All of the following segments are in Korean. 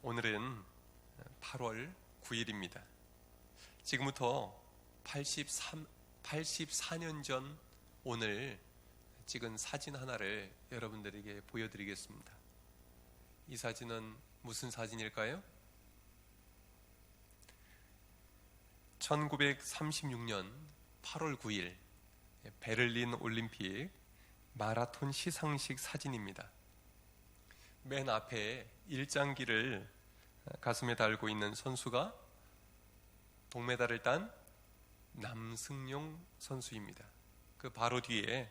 오늘은 8월 9일입니다. 지금부터 84년 전 오늘 찍은 사진 하나를 여러분들에게 보여드리겠습니다. 이 사진은 무슨 사진일까요? 1936년 8월 9일 베를린 올림픽 마라톤 시상식 사진입니다. 맨 앞에 일장기를 가슴에 달고 있는 선수가 동메달을 딴 남승용 선수입니다. 그 바로 뒤에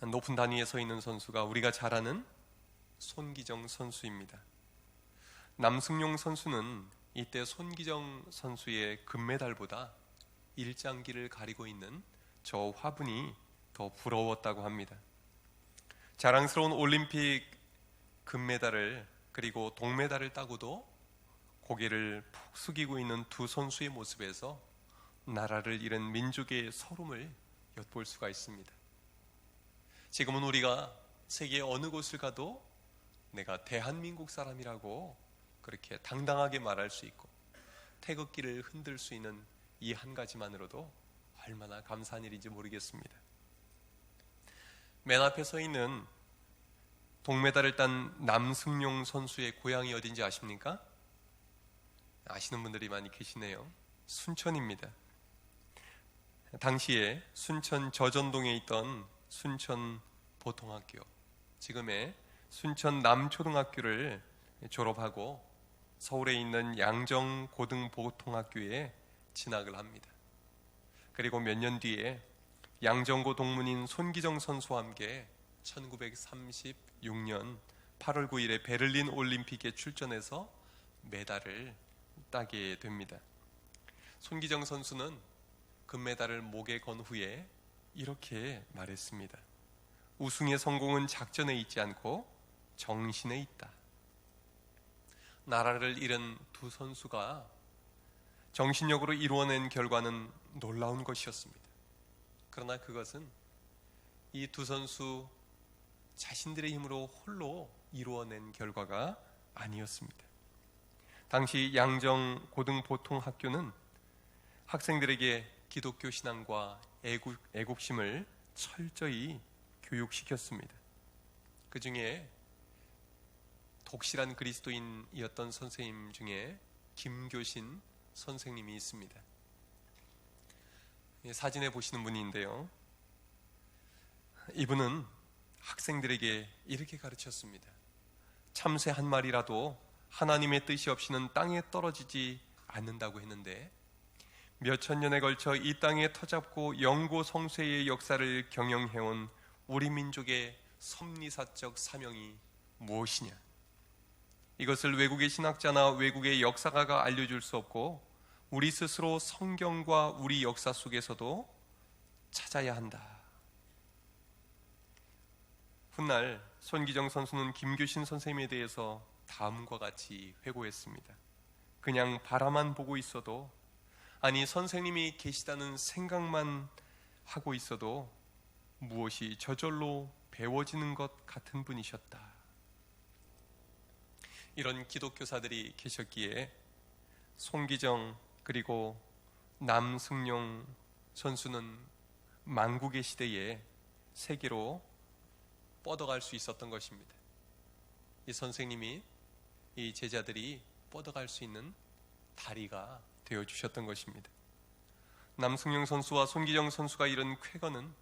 높은 단위에 서 있는 선수가 우리가 잘 아는 손기정 선수입니다. 남승용 선수는 이때 손기정 선수의 금메달보다 일장기를 가리고 있는 저 화분이 더 부러웠다고 합니다. 자랑스러운 올림픽 금메달을 그리고 동메달을 따고도 고개를 푹 숙이고 있는 두 선수의 모습에서 나라를 잃은 민족의 서름을 엿볼 수가 있습니다. 지금은 우리가 세계 어느 곳을 가도 내가 대한민국 사람이라고 그렇게 당당하게 말할 수 있고 태극기를 흔들 수 있는 이 한 가지만으로도 얼마나 감사한 일인지 모르겠습니다. 맨 앞에 서 있는 동메달을 딴 남승용 선수의 고향이 어딘지 아십니까? 아시는 분들이 많이 계시네요. 순천입니다. 당시에 순천 저전동에 있던 순천 보통학교, 지금의 순천 남초등학교를 졸업하고 서울에 있는 양정 고등보통학교에 진학을 합니다. 그리고 몇 년 뒤에 양정고 동문인 손기정 선수와 함께 1936년 8월 9일에 베를린 올림픽에 출전해서 메달을 따게 됩니다. 손기정 선수는 금메달을 목에 건 후에 이렇게 말했습니다. 우승의 성공은 작전에 있지 않고 정신에 있다. 나라를 잃은 두 선수가 정신력으로 이루어낸 결과는 놀라운 것이었습니다. 그러나 그것은 이 두 선수 자신들의 힘으로 홀로 이루어낸 결과가 아니었습니다. 당시 양정 고등보통학교는 학생들에게 기독교 신앙과 애국심을 철저히 교육시켰습니다. 그 중에 독실한 그리스도인이었던 선생님 중에 김교신 선생님이 있습니다. 사진에 보시는 분인데요, 이분은 학생들에게 이렇게 가르쳤습니다. 참새 한 마리라도 하나님의 뜻이 없이는 땅에 떨어지지 않는다고 했는데 몇천 년에 걸쳐 이 땅에 터잡고 영고성쇠의 역사를 경영해온 우리 민족의 섭리사적 사명이 무엇이냐? 이것을 외국의 신학자나 외국의 역사가가 알려줄 수 없고 우리 스스로 성경과 우리 역사 속에서도 찾아야 한다. 훗날 손기정 선수는 김규신 선생님에 대해서 다음과 같이 회고했습니다. 그냥 바라만 보고 있어도, 아니 선생님이 계시다는 생각만 하고 있어도 무엇이 저절로 배워지는 것 같은 분이셨다. 이런 기독교사들이 계셨기에 손기정 그리고 남승용 선수는 만국의 시대에 세계로 뻗어갈 수 있었던 것입니다. 이 선생님이, 이 제자들이 뻗어갈 수 있는 다리가 되어주셨던 것입니다. 남승용 선수와 손기정 선수가 이룬 쾌거는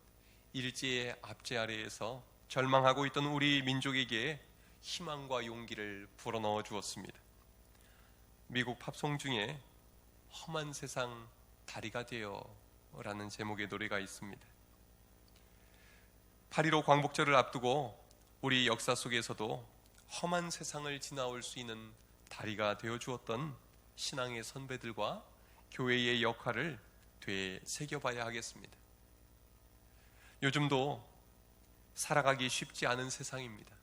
일제의 압제 아래에서 절망하고 있던 우리 민족에게 희망과 용기를 불어넣어 주었습니다. 미국 팝송 중에 험한 세상 다리가 되어 라는 제목의 노래가 있습니다. 8.15 광복절을 앞두고 우리 역사 속에서도 험한 세상을 지나올 수 있는 다리가 되어 주었던 신앙의 선배들과 교회의 역할을 되새겨봐야 하겠습니다. 요즘도 살아가기 쉽지 않은 세상입니다.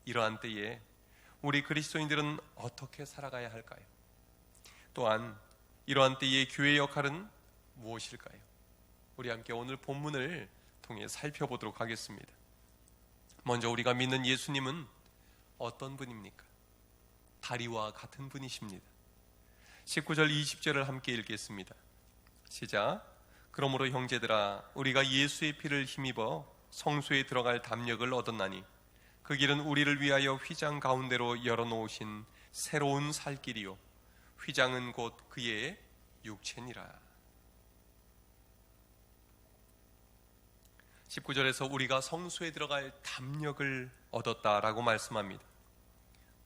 이러한 때에 우리 그리스도인들은 어떻게 살아가야 할까요? 또한 이러한 때의 교회의 역할은 무엇일까요? 우리 함께 오늘 본문을 통해 살펴보도록 하겠습니다. 먼저 우리가 믿는 예수님은 어떤 분입니까? 다리와 같은 분이십니다. 19절 20절을 함께 읽겠습니다. 시작. 그러므로 형제들아, 우리가 예수의 피를 힘입어 성소에 들어갈 담력을 얻었나니 그 길은 우리를 위하여 휘장 가운데로 열어놓으신 새로운 살 길이요 휘장은 곧 그의 육체니라. 19절에서 우리가 성소에 들어갈 담력을 얻었다라고 말씀합니다.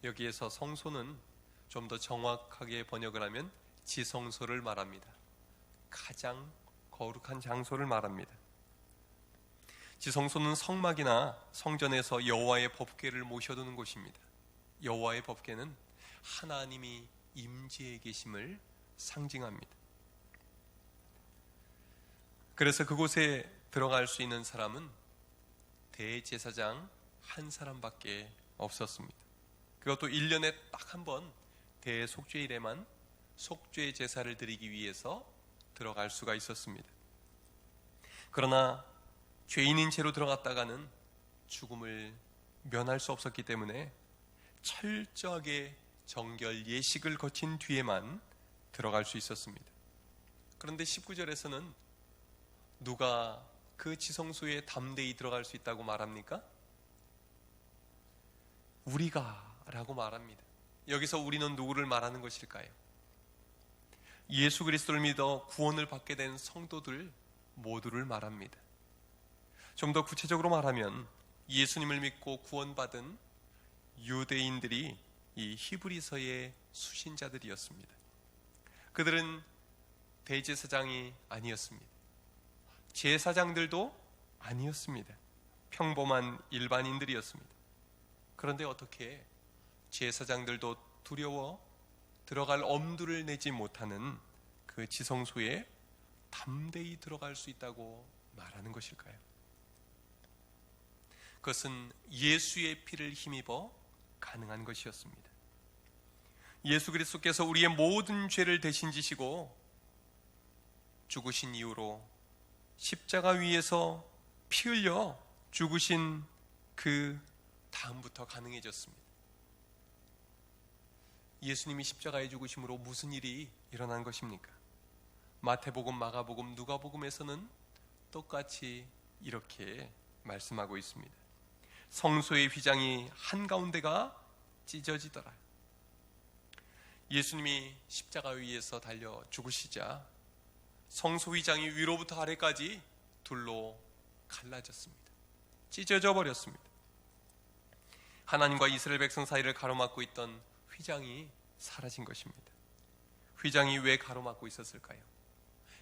여기에서 성소는 좀 더 정확하게 번역을 하면 지성소를 말합니다. 가장 거룩한 장소를 말합니다. 지성소는 성막이나 성전에서 여호와의 법궤를 모셔두는 곳입니다. 여호와의 법궤는 하나님이 임재해 계심을 상징합니다. 그래서 그곳에 들어갈 수 있는 사람은 대제사장 한 사람밖에 없었습니다. 그것도 1년에 딱 한 번 대속죄일에만 속죄 제사를 드리기 위해서 들어갈 수가 있었습니다. 그러나 죄인인 채로 들어갔다가는 죽음을 면할 수 없었기 때문에 철저하게 정결 예식을 거친 뒤에만 들어갈 수 있었습니다. 그런데 19절에서는 누가 그 지성소에 담대히 들어갈 수 있다고 말합니까? 우리가 라고 말합니다. 여기서 우리는 누구를 말하는 것일까요? 예수 그리스도를 믿어 구원을 받게 된 성도들 모두를 말합니다. 좀 더 구체적으로 말하면 예수님을 믿고 구원받은 유대인들이 이 히브리서의 수신자들이었습니다. 그들은 대제사장이 아니었습니다. 제사장들도 아니었습니다. 평범한 일반인들이었습니다. 그런데 어떻게 제사장들도 두려워 들어갈 엄두를 내지 못하는 그 지성소에 담대히 들어갈 수 있다고 말하는 것일까요? 그것은 예수의 피를 힘입어 가능한 것이었습니다. 예수 그리스도께서 우리의 모든 죄를 대신 지시고 죽으신 이후로 십자가 위에서 피 흘려 죽으신 그 다음부터 가능해졌습니다. 예수님이 십자가에 죽으심으로 무슨 일이 일어난 것입니까? 마태복음, 마가복음, 누가복음에서는 똑같이 이렇게 말씀하고 있습니다. 성소의 휘장이 한가운데가 찢어지더라. 예수님이 십자가 위에서 달려 죽으시자 성소 휘장이 위로부터 아래까지 둘로 갈라졌습니다. 찢어져 버렸습니다. 하나님과 이스라엘 백성 사이를 가로막고 있던 휘장이 사라진 것입니다. 휘장이 왜 가로막고 있었을까요?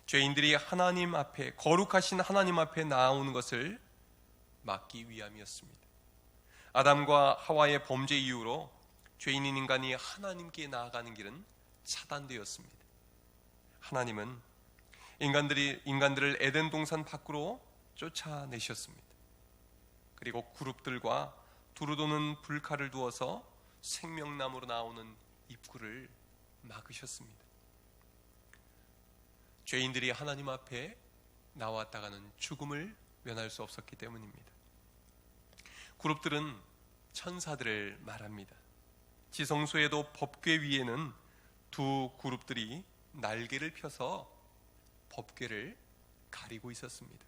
죄인들이 하나님 앞에, 거룩하신 하나님 앞에 나오는 것을 막기 위함이었습니다. 아담과 하와의 범죄 이후로 죄인인 인간이 하나님께 나아가는 길은 차단되었습니다. 하나님은 인간들을 에덴 동산 밖으로 쫓아내셨습니다. 그리고 그룹들과 두루 도는 불칼을 두어서 생명나무로 나오는 입구를 막으셨습니다. 죄인들이 하나님 앞에 나왔다가는 죽음을 면할 수 없었기 때문입니다. 그룹들은 천사들을 말합니다. 지성소에도 법궤 위에는 두 그룹들이 날개를 펴서 법궤를 가리고 있었습니다.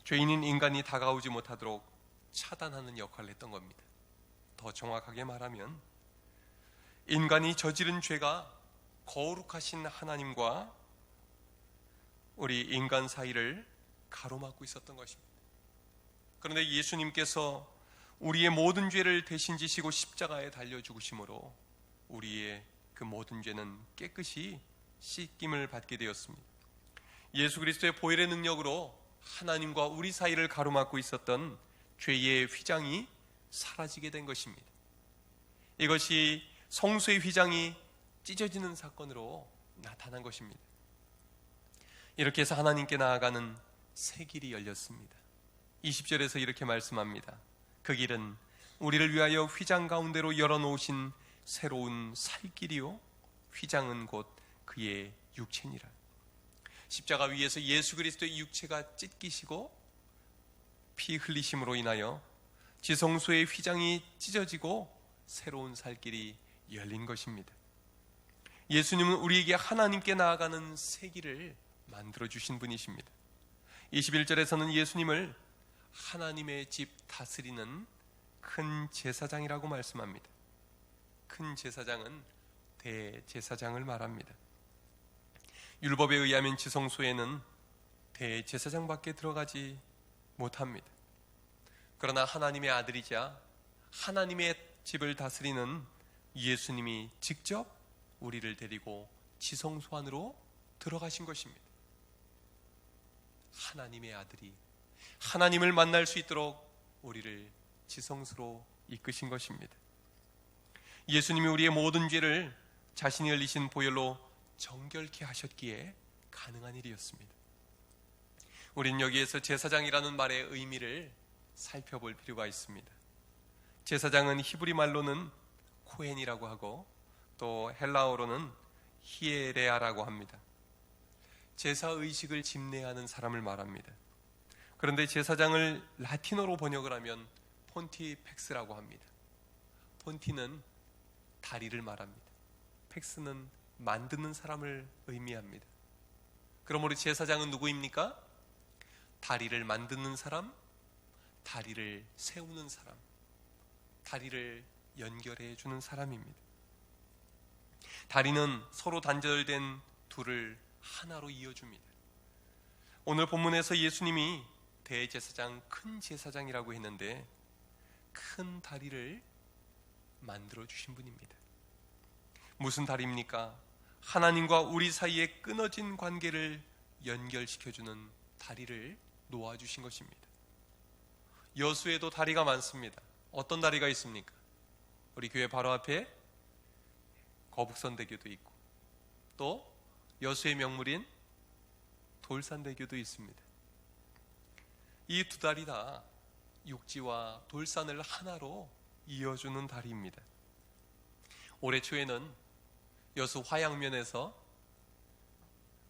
죄인인 인간이 다가오지 못하도록 차단하는 역할을 했던 겁니다. 더 정확하게 말하면 인간이 저지른 죄가 거룩하신 하나님과 우리 인간 사이를 가로막고 있었던 것입니다. 그런데 예수님께서 우리의 모든 죄를 대신 지시고 십자가에 달려 죽으심으로 우리의 그 모든 죄는 깨끗이 씻김을 받게 되었습니다. 예수 그리스도의 보혈의 능력으로 하나님과 우리 사이를 가로막고 있었던 죄의 휘장이 사라지게 된 것입니다. 이것이 성소의 휘장이 찢어지는 사건으로 나타난 것입니다. 이렇게 해서 하나님께 나아가는 새 길이 열렸습니다. 20절에서 이렇게 말씀합니다. 그 길은 우리를 위하여 휘장 가운데로 열어놓으신 새로운 살 길이요 휘장은 곧 그의 육체니라. 십자가 위에서 예수 그리스도의 육체가 찢기시고 피 흘리심으로 인하여 지성소의 휘장이 찢어지고 새로운 살 길이 열린 것입니다. 예수님은 우리에게 하나님께 나아가는 새 길을 만들어 주신 분이십니다. 21절에서는 예수님을 하나님의 집 다스리는 큰 제사장이라고 말씀합니다. 큰 제사장은 대제사장을 말합니다. 율법에 의하면 지성소에는 대제사장밖에 들어가지 못합니다. 그러나 하나님의 아들이자 하나님의 집을 다스리는 예수님이 직접 우리를 데리고 지성소 안으로 들어가신 것입니다. 하나님의 아들이 하나님을 만날 수 있도록 우리를 지성소로 이끄신 것입니다. 예수님이 우리의 모든 죄를 자신이 흘리신 보혈로 정결케 하셨기에 가능한 일이었습니다. 우리는 여기에서 제사장이라는 말의 의미를 살펴볼 필요가 있습니다. 제사장은 히브리 말로는 코헨이라고 하고 또 헬라어로는 히에레아라고 합니다. 제사의식을 집례하는 사람을 말합니다. 그런데 제사장을 라틴어로 번역을 하면 폰티펙스라고 합니다. 폰티는 다리를 말합니다. 펙스는 만드는 사람을 의미합니다. 그러므로 제사장은 누구입니까? 다리를 만드는 사람, 다리를 세우는 사람, 다리를 연결해 주는 사람입니다. 다리는 서로 단절된 둘을 하나로 이어줍니다. 오늘 본문에서 예수님이 대제사장, 큰 제사장이라고 했는데 큰 다리를 만들어 주신 분입니다. 무슨 다리입니까? 하나님과 우리 사이에 끊어진 관계를 연결시켜주는 다리를 놓아주신 것입니다. 여수에도 다리가 많습니다. 어떤 다리가 있습니까? 우리 교회 바로 앞에 거북선대교도 있고 또 여수의 명물인 돌산대교도 있습니다. 이 두 다리 다 육지와 돌산을 하나로 이어주는 다리입니다. 올해 초에는 여수 화양면에서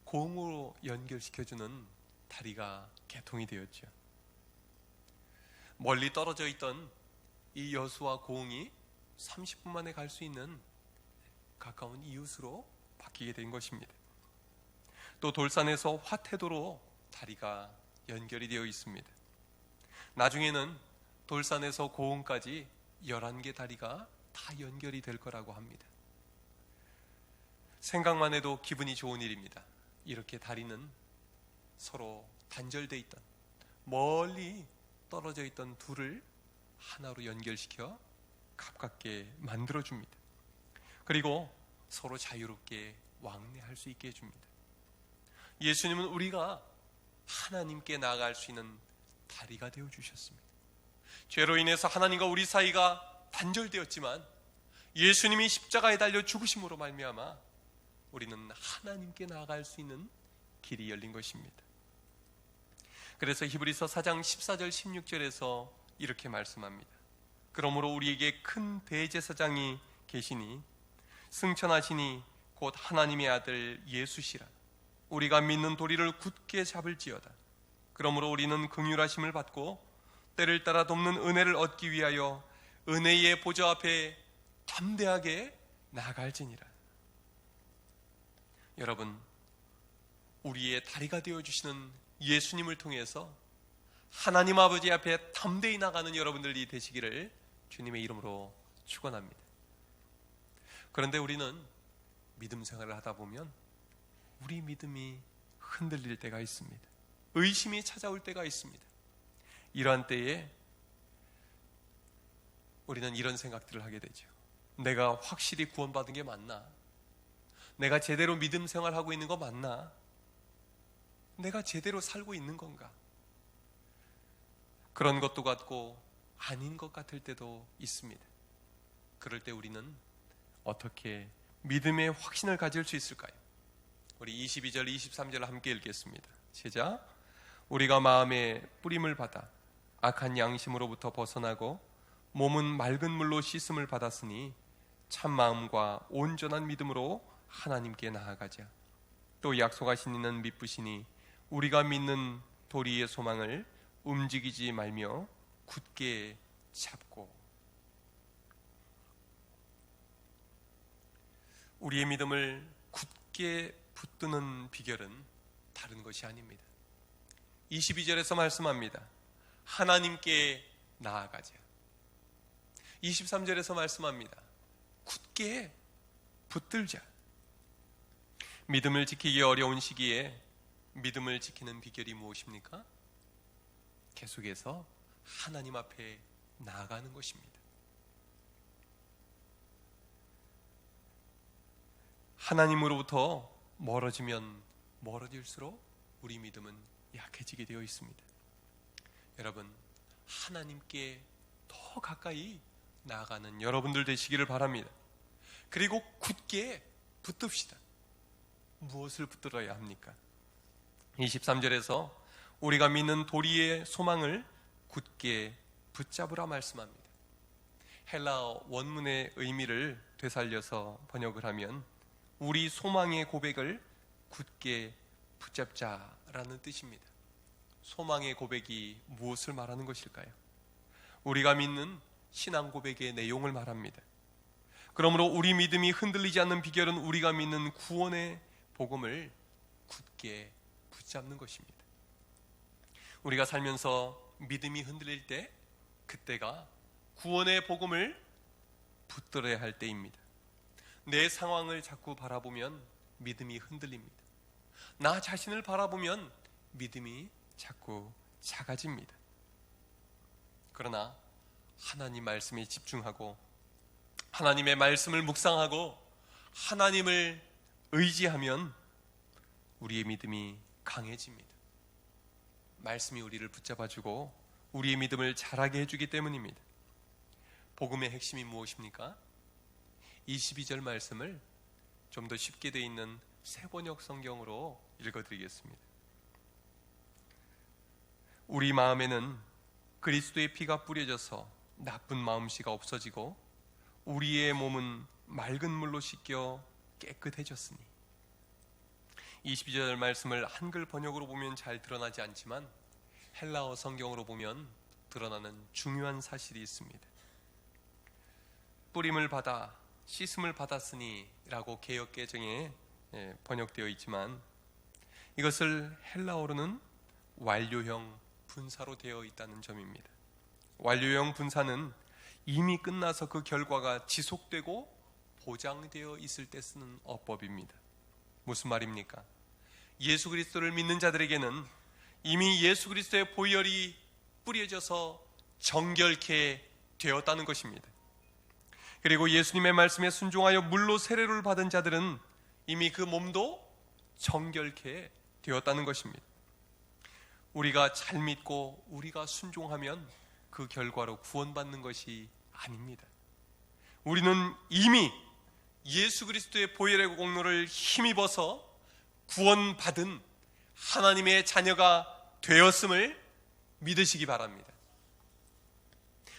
공으로 연결시켜주는 다리가 개통이 되었죠. 멀리 떨어져 있던 이 여수와 고흥이 30분 만에 갈 수 있는 가까운 이웃으로 바뀌게 된 것입니다. 또 돌산에서 화태도로 다리가 연결이 되어 있습니다. 나중에는 돌산에서 고흥까지 11개 다리가 다 연결이 될 거라고 합니다. 생각만 해도 기분이 좋은 일입니다. 이렇게 다리는 서로 단절되어 있던, 멀리 떨어져 있던 둘을 하나로 연결시켜 가깝게 만들어줍니다. 그리고 서로 자유롭게 왕래할 수 있게 해줍니다. 예수님은 우리가 하나님께 나아갈 수 있는 다리가 되어주셨습니다. 죄로 인해서 하나님과 우리 사이가 단절되었지만 예수님이 십자가에 달려 죽으심으로 말미암아 우리는 하나님께 나아갈 수 있는 길이 열린 것입니다. 그래서 히브리서 4장 14절 16절에서 이렇게 말씀합니다. 그러므로 우리에게 큰 대제사장이 계시니 승천하시니 곧 하나님의 아들 예수시라. 우리가 믿는 도리를 굳게 잡을지어다. 그러므로 우리는 긍휼하심을 받고 때를 따라 돕는 은혜를 얻기 위하여 은혜의 보좌 앞에 담대하게 나아갈지니라. 여러분, 우리의 다리가 되어주시는 예수님을 통해서 하나님 아버지 앞에 담대히 나가는 여러분들이 되시기를 주님의 이름으로 축원합니다. 그런데 우리는 믿음 생활을 하다 보면 우리 믿음이 흔들릴 때가 있습니다. 의심이 찾아올 때가 있습니다. 이러한 때에 우리는 이런 생각들을 하게 되죠. 내가 확실히 구원받은 게 맞나? 내가 제대로 믿음 생활하고 있는 거 맞나? 내가 제대로 살고 있는 건가? 그런 것도 같고 아닌 것 같을 때도 있습니다. 그럴 때 우리는 어떻게 믿음의 확신을 가질 수 있을까요? 우리 22절, 23절 함께 읽겠습니다. 시작. 우리가 마음에 뿌림을 받아 악한 양심으로부터 벗어나고 몸은 맑은 물로 씻음을 받았으니 참 마음과 온전한 믿음으로 하나님께 나아가자. 또 약속하신 이는 믿으시니 우리가 믿는 도리의 소망을 움직이지 말며 굳게 잡고. 우리의 믿음을 굳게 붙드는 비결은 다른 것이 아닙니다. 22절에서 말씀합니다. 하나님께 나아가자. 23절에서 말씀합니다. 굳게 붙들자. 믿음을 지키기 어려운 시기에 믿음을 지키는 비결이 무엇입니까? 계속해서 하나님 앞에 나아가는 것입니다. 하나님으로부터 멀어지면 멀어질수록 우리 믿음은 약해지게 되어 있습니다. 여러분, 하나님께 더 가까이 나아가는 여러분들 되시기를 바랍니다. 그리고 굳게 붙듭시다. 무엇을 붙들어야 합니까? 23절에서 우리가 믿는 도리의 소망을 굳게 붙잡으라 말씀합니다. 헬라어 원문의 의미를 되살려서 번역을 하면 우리 소망의 고백을 굳게 붙잡자라는 뜻입니다. 소망의 고백이 무엇을 말하는 것일까요? 우리가 믿는 신앙 고백의 내용을 말합니다. 그러므로 우리 믿음이 흔들리지 않는 비결은 우리가 믿는 구원의 복음을 굳게 붙잡는 것입니다. 우리가 살면서 믿음이 흔들릴 때 그때가 구원의 복음을 붙들어야 할 때입니다. 내 상황을 자꾸 바라보면 믿음이 흔들립니다. 나 자신을 바라보면 믿음이 자꾸 작아집니다. 그러나 하나님 말씀에 집중하고 하나님의 말씀을 묵상하고 하나님을 의지하면 우리의 믿음이 강해집니다. 말씀이 우리를 붙잡아주고 우리의 믿음을 자라게 해주기 때문입니다. 복음의 핵심이 무엇입니까? 22절 말씀을 좀 더 쉽게 되어 있는 새번역 성경으로 읽어드리겠습니다. 우리 마음에는 그리스도의 피가 뿌려져서 나쁜 마음씨가 없어지고 우리의 몸은 맑은 물로 씻겨 깨끗해졌으니. 22절 말씀을 한글 번역으로 보면 잘 드러나지 않지만 헬라어 성경으로 보면 드러나는 중요한 사실이 있습니다. 뿌림을 받아 씻음을 받았으니 라고 개역개정에 번역되어 있지만 이것을 헬라어로는 완료형 분사로 되어 있다는 점입니다. 완료형 분사는 이미 끝나서 그 결과가 지속되고 보장되어 있을 때 쓰는 어법입니다. 무슨 말입니까? 예수 그리스도를 믿는 자들에게는 이미 예수 그리스도의 보혈이 뿌려져서 정결케 되었다는 것입니다. 그리고 예수님의 말씀에 순종하여 물로 세례를 받은 자들은 이미 그 몸도 정결케 되었다는 것입니다. 우리가 잘 믿고 우리가 순종하면 그 결과로 구원받는 것이 아닙니다. 우리는 이미 예수 그리스도의 보혈의 공로를 힘입어서 구원받은 하나님의 자녀가 되었음을 믿으시기 바랍니다.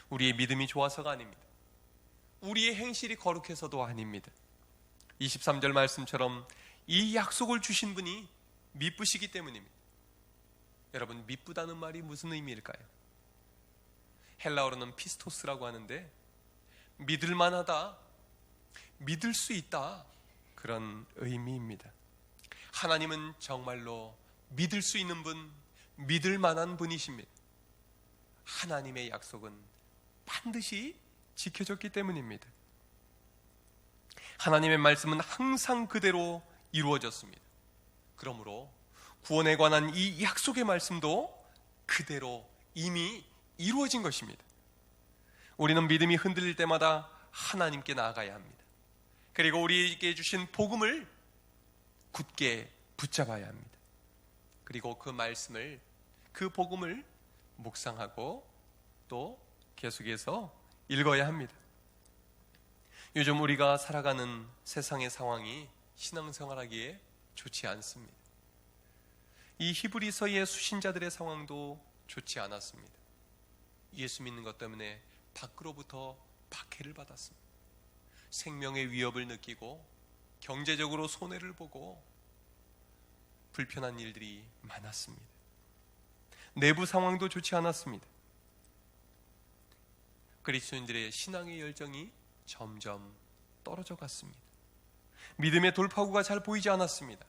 우리의 믿음이 좋아서가 아닙니다. 우리의 행실이 거룩해서도 아닙니다. 23절 말씀처럼 이 약속을 주신 분이 미쁘시기 때문입니다. 여러분, 미쁘다는 말이 무슨 의미일까요? 헬라어로는 피스토스라고 하는데 믿을만하다, 믿을 수 있다, 그런 의미입니다. 하나님은 정말로 믿을 수 있는 분, 믿을 만한 분이십니다. 하나님의 약속은 반드시 지켜졌기 때문입니다. 하나님의 말씀은 항상 그대로 이루어졌습니다. 그러므로 구원에 관한 이 약속의 말씀도 그대로 이미 이루어진 것입니다. 우리는 믿음이 흔들릴 때마다 하나님께 나아가야 합니다. 그리고 우리에게 주신 복음을 굳게 붙잡아야 합니다. 그리고 그 말씀을, 그 복음을 묵상하고 또 계속해서 읽어야 합니다. 요즘 우리가 살아가는 세상의 상황이 신앙생활하기에 좋지 않습니다. 이 히브리서의 수신자들의 상황도 좋지 않았습니다. 예수 믿는 것 때문에 밖으로부터 박해를 받았습니다. 생명의 위협을 느끼고 경제적으로 손해를 보고 불편한 일들이 많았습니다. 내부 상황도 좋지 않았습니다. 그리스도인들의 신앙의 열정이 점점 떨어져 갔습니다. 믿음의 돌파구가 잘 보이지 않았습니다.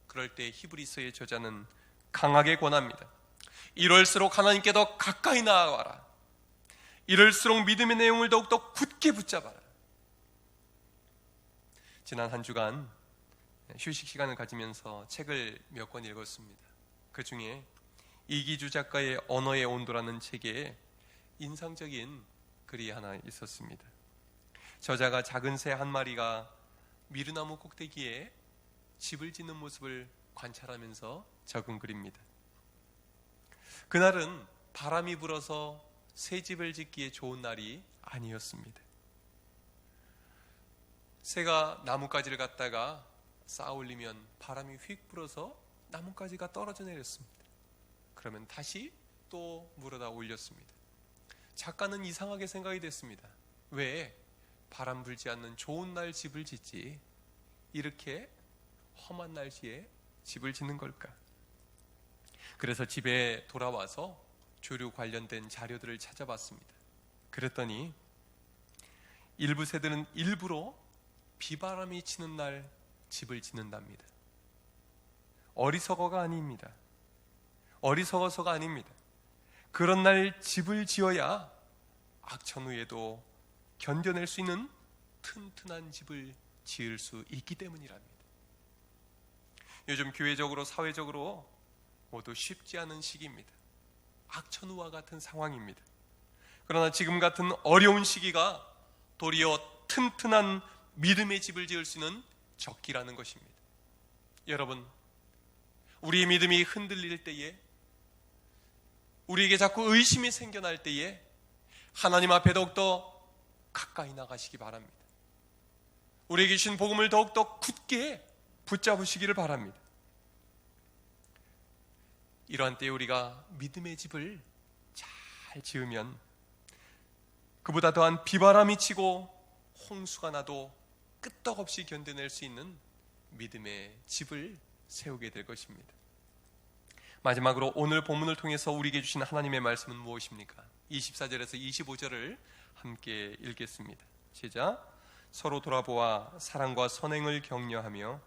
그럴 때 히브리서의 저자는 강하게 권합니다. 이럴수록 하나님께 더 가까이 나아가라. 이럴수록 믿음의 내용을 더욱더 굳게 붙잡아라. 지난 한 주간 휴식 시간을 가지면서 책을 몇 권 읽었습니다. 그 중에 이기주 작가의 언어의 온도라는 책에 인상적인 글이 하나 있었습니다. 저자가 작은 새 한 마리가 미르나무 꼭대기에 집을 짓는 모습을 관찰하면서 적은 글입니다. 그날은 바람이 불어서 새 집을 짓기에 좋은 날이 아니었습니다. 새가 나뭇가지를 갖다가 쌓아 올리면 바람이 휙 불어서 나뭇가지가 떨어져 내렸습니다. 그러면 다시 또 물어다 올렸습니다. 작가는 이상하게 생각이 됐습니다. 왜 바람 불지 않는 좋은 날 집을 짓지 이렇게 험한 날씨에 집을 짓는 걸까? 그래서 집에 돌아와서 조류 관련된 자료들을 찾아봤습니다. 그랬더니 일부 새들은 일부러 비바람이 치는 날 집을 짓는답니다. 어리석어가 아닙니다. 어리석어서가 아닙니다. 그런 날 집을 지어야 악천후에도 견뎌낼 수 있는 튼튼한 집을 지을 수 있기 때문이랍니다. 요즘 교회적으로 사회적으로 모두 쉽지 않은 시기입니다. 악천후와 같은 상황입니다. 그러나 지금 같은 어려운 시기가 도리어 튼튼한 믿음의 집을 지을 수 있는 적기라는 것입니다. 여러분, 우리의 믿음이 흔들릴 때에, 우리에게 자꾸 의심이 생겨날 때에 하나님 앞에 더욱더 가까이 나가시기 바랍니다. 우리에게 주신 복음을 더욱더 굳게 붙잡으시기를 바랍니다. 이러한 때에 우리가 믿음의 집을 잘 지으면 그보다 더한 비바람이 치고 홍수가 나도 끄떡없이 견뎌낼 수 있는 믿음의 집을 세우게 될 것입니다. 마지막으로 오늘 본문을 통해서 우리에게 주신 하나님의 말씀은 무엇입니까? 24절에서 25절을 함께 읽겠습니다. 시작. 서로 돌아보아 사랑과 선행을 격려하며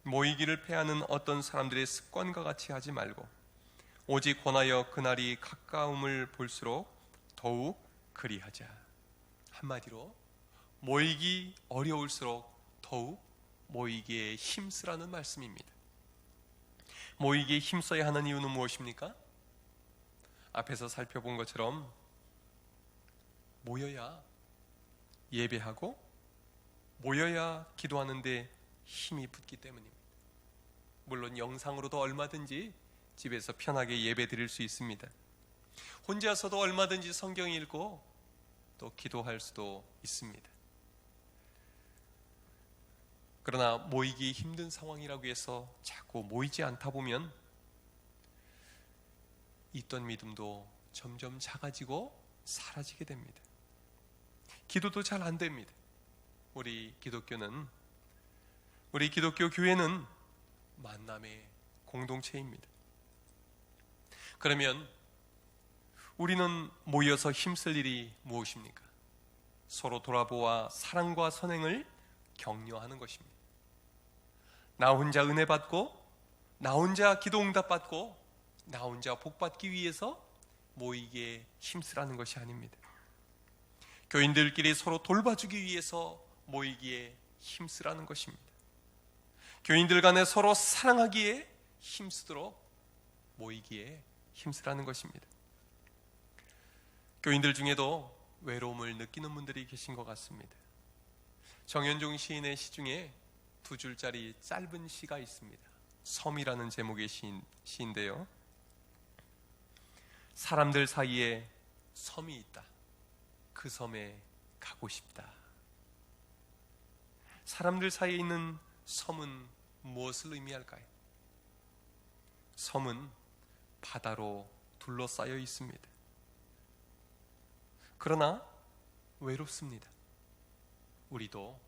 모이기를 패하는 어떤 사람들의 습관과 같이 하지 말고 오직 권하여 그날이 가까움을 볼수록 더욱 그리하자. 한마디로 모이기 어려울수록 더욱 모이기에 힘쓰라는 말씀입니다. 모이기에 힘써야 하는 이유는 무엇입니까? 앞에서 살펴본 것처럼 모여야 예배하고 모여야 기도하는데 힘이 붙기 때문입니다. 물론 영상으로도 얼마든지 집에서 편하게 예배 드릴 수 있습니다. 혼자서도 얼마든지 성경 읽고 또 기도할 수도 있습니다. 그러나 모이기 힘든 상황이라고 해서 자꾸 모이지 않다 보면 있던 믿음도 점점 작아지고 사라지게 됩니다. 기도도 잘 안 됩니다. 우리 기독교 교회는 만남의 공동체입니다. 그러면 우리는 모여서 힘쓸 일이 무엇입니까? 서로 돌아보아 사랑과 선행을 격려하는 것입니다. 나 혼자 은혜 받고, 나 혼자 기도 응답 받고, 나 혼자 복 받기 위해서 모이기에 힘쓰라는 것이 아닙니다. 교인들끼리 서로 돌봐주기 위해서 모이기에 힘쓰라는 것입니다. 교인들 간에 서로 사랑하기에 힘쓰도록 모이기에 힘쓰라는 것입니다. 교인들 중에도 외로움을 느끼는 분들이 계신 것 같습니다. 정현종 시인의 시 중에 2줄짜리 짧은 시가 있습니다. 섬이라는 제목의 시인데요. 사람들 사이에 섬이 있다. 그 섬에 가고 싶다. 사람들 사이에 있는 섬은 무엇을 의미할까요? 섬은 바다로 둘러싸여 있습니다. 그러나 외롭습니다. 우리도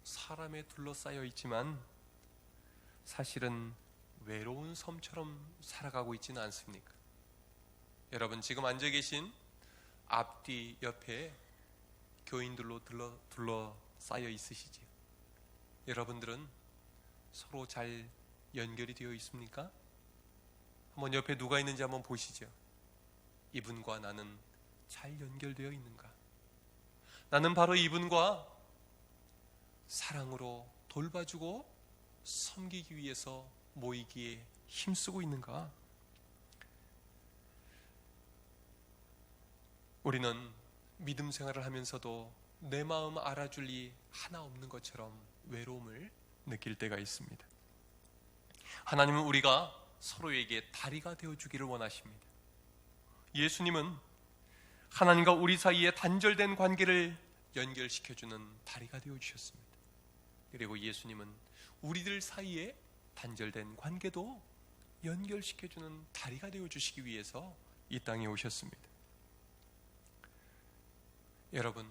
사람에 둘러싸여 있지만 사실은 외로운 섬처럼 살아가고 있지는 않습니까? 여러분, 지금 앉아 계신 앞뒤 옆에 교인들로 둘러싸여 있으시지요. 여러분들은 서로 잘 연결이 되어 있습니까? 한번 옆에 누가 있는지 한번 보시죠. 이분과 나는 잘 연결되어 있는가? 나는 바로 이분과 사랑으로 돌봐주고 섬기기 위해서 모이기에 힘쓰고 있는가? 우리는 믿음 생활을 하면서도 내 마음 알아줄 이 하나 없는 것처럼 외로움을 느낄 때가 있습니다. 하나님은 우리가 서로에게 다리가 되어주기를 원하십니다. 예수님은 하나님과 우리 사이에 단절된 관계를 연결시켜주는 다리가 되어주셨습니다. 그리고 예수님은 우리들 사이에 단절된 관계도 연결시켜주는 다리가 되어주시기 위해서 이 땅에 오셨습니다. 여러분,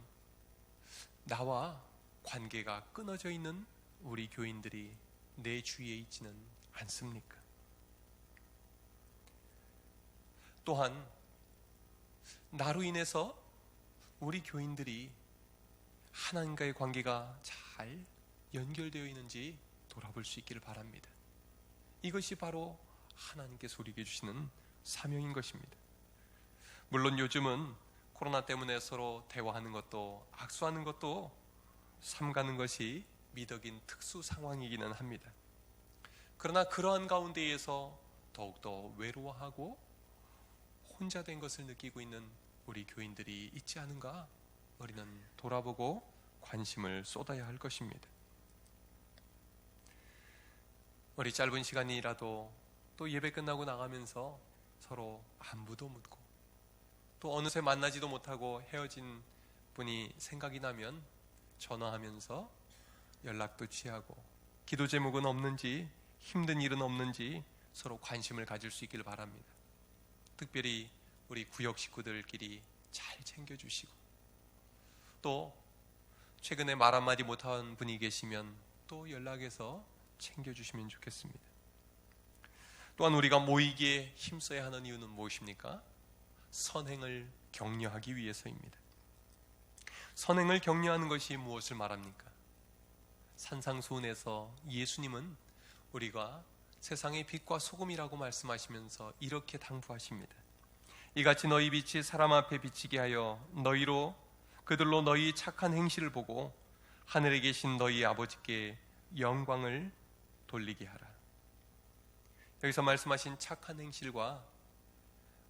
나와 관계가 끊어져 있는 우리 교인들이 내 주위에 있지는 않습니까? 또한 나로 인해서 우리 교인들이 하나님과의 관계가 잘 연결되어 있는지 돌아볼 수 있기를 바랍니다. 이것이 바로 하나님께서 우리에게 주시는 사명인 것입니다. 물론 요즘은 코로나 때문에 서로 대화하는 것도 악수하는 것도 삼가는 것이 미덕인 특수 상황이기는 합니다. 그러나 그러한 가운데에서 더욱더 외로워하고 혼자 된 것을 느끼고 있는 우리 교인들이 있지 않은가? 우리는 돌아보고 관심을 쏟아야 할 것입니다. 우리 짧은 시간이라도 또 예배 끝나고 나가면서 서로 안부도 묻고 또 어느새 만나지도 못하고 헤어진 분이 생각이 나면 전화하면서 연락도 취하고 기도 제목은 없는지 힘든 일은 없는지 서로 관심을 가질 수 있기를 바랍니다. 특별히 우리 구역 식구들끼리 잘 챙겨주시고 또 최근에 말 한마디 못한 분이 계시면 또 연락해서 챙겨주시면 좋겠습니다. 또한 우리가 모이기에 힘써야 하는 이유는 무엇입니까? 선행을 격려하기 위해서입니다. 선행을 격려하는 것이 무엇을 말합니까? 산상수훈에서 예수님은 우리가 세상의 빛과 소금이라고 말씀하시면서 이렇게 당부하십니다. 이같이 너희 빛이 사람 앞에 비치게 하여 그들로 너희 착한 행실을 보고 하늘에 계신 너희 아버지께 영광을 돌리게 하라. 여기서 말씀하신 착한 행실과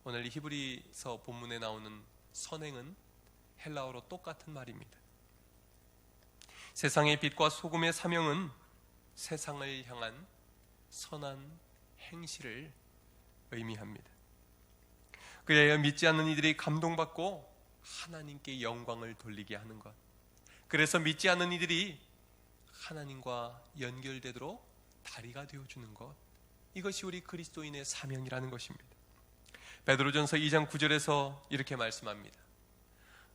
오늘 히브리서 본문에 나오는 선행은 헬라어로 똑같은 말입니다. 세상의 빛과 소금의 사명은 세상을 향한 선한 행실을 의미합니다. 그래야 믿지 않는 이들이 감동받고 하나님께 영광을 돌리게 하는 것, 그래서 믿지 않는 이들이 하나님과 연결되도록 다리가 되어주는 것, 이것이 우리 그리스도인의 사명이라는 것입니다. 베드로전서 2장 9절에서 이렇게 말씀합니다.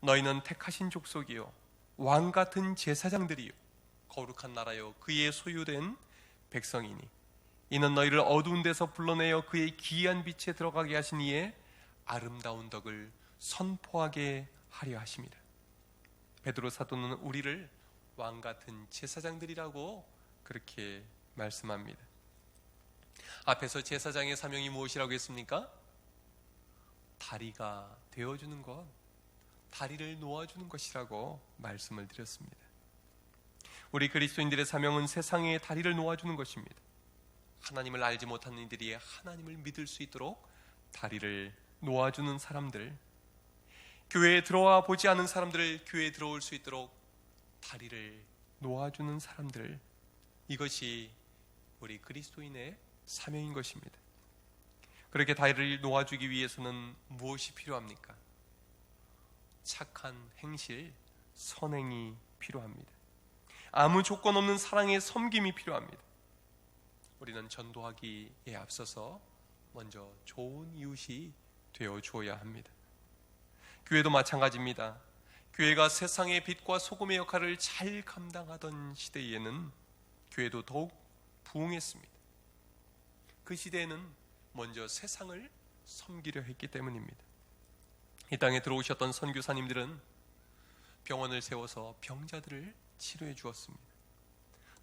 너희는 택하신 족속이요 왕같은 제사장들이요 거룩한 나라요 그의 소유된 백성이니 이는 너희를 어두운 데서 불러내어 그의 기이한 빛에 들어가게 하신 이의 아름다운 덕을 선포하게 하려 하십니다. 베드로 사도는 우리를 왕같은 제사장들이라고 그렇게 말씀합니다. 앞에서 제사장의 사명이 무엇이라고 했습니까? 다리가 되어주는 것, 다리를 놓아주는 것이라고 말씀을 드렸습니다. 우리 그리스도인들의 사명은 세상에 다리를 놓아주는 것입니다. 하나님을 알지 못하는 이들이 하나님을 믿을 수 있도록 다리를 놓아주는 사람들, 교회에 들어와 보지 않은 사람들을 교회에 들어올 수 있도록 다리를 놓아주는 사람들, 이것이 우리 그리스도인의 사명인 것입니다. 그렇게 다리를 놓아주기 위해서는 무엇이 필요합니까? 착한 행실, 선행이 필요합니다. 아무 조건 없는 사랑의 섬김이 필요합니다. 우리는 전도하기에 앞서서 먼저 좋은 이웃이 되어 주어야 합니다. 교회도 마찬가지입니다. 교회가 세상의 빛과 소금의 역할을 잘 감당하던 시대에는 교회도 더욱 부흥했습니다. 그 시대에는 먼저 세상을 섬기려 했기 때문입니다. 이 땅에 들어오셨던 선교사님들은 병원을 세워서 병자들을 치료해 주었습니다.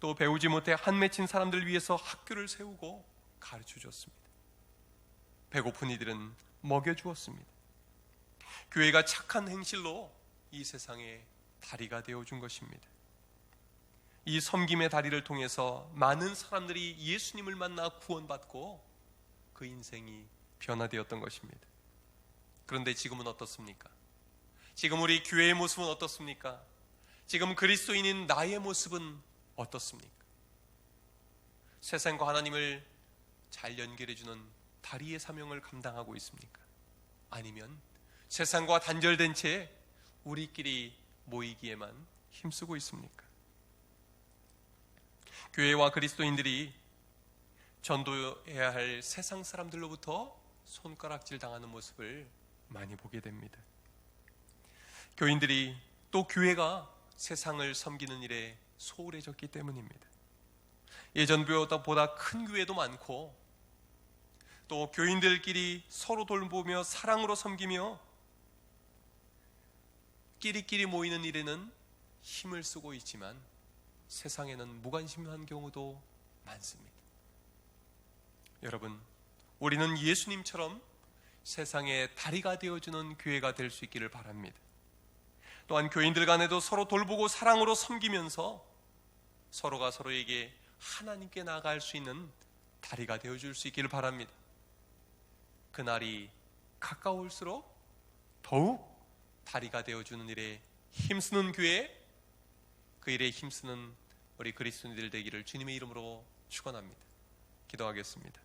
또 배우지 못해 한 맺힌 사람들을 위해서 학교를 세우고 가르쳐 주었습니다. 배고픈 이들은 먹여주었습니다. 교회가 착한 행실로 이 세상에 다리가 되어준 것입니다. 이 섬김의 다리를 통해서 많은 사람들이 예수님을 만나 구원받고 그 인생이 변화되었던 것입니다. 그런데 지금은 어떻습니까? 지금 우리 교회의 모습은 어떻습니까? 지금 그리스도인인 나의 모습은 어떻습니까? 세상과 하나님을 잘 연결해주는 다리의 사명을 감당하고 있습니까? 아니면 세상과 단절된 채 우리끼리 모이기에만 힘쓰고 있습니까? 교회와 그리스도인들이 전도해야 할 세상 사람들로부터 손가락질 당하는 모습을 많이 보게 됩니다. 교인들이 또 교회가 세상을 섬기는 일에 소홀해졌기 때문입니다. 예전보다 큰 교회도 많고 또 교인들끼리 서로 돌보며 사랑으로 섬기며 끼리끼리 모이는 일에는 힘을 쓰고 있지만 세상에는 무관심한 경우도 많습니다. 여러분, 우리는 예수님처럼 세상의 다리가 되어주는 교회가 될 수 있기를 바랍니다. 또한 교인들 간에도 서로 돌보고 사랑으로 섬기면서 서로가 서로에게 하나님께 나아갈 수 있는 다리가 되어줄 수 있기를 바랍니다. 그날이 가까울수록 더욱 다리가 되어주는 일에 힘쓰는 교회, 그 일에 힘쓰는 우리 그리스도인들 되기를 주님의 이름으로 축원합니다. 기도하겠습니다.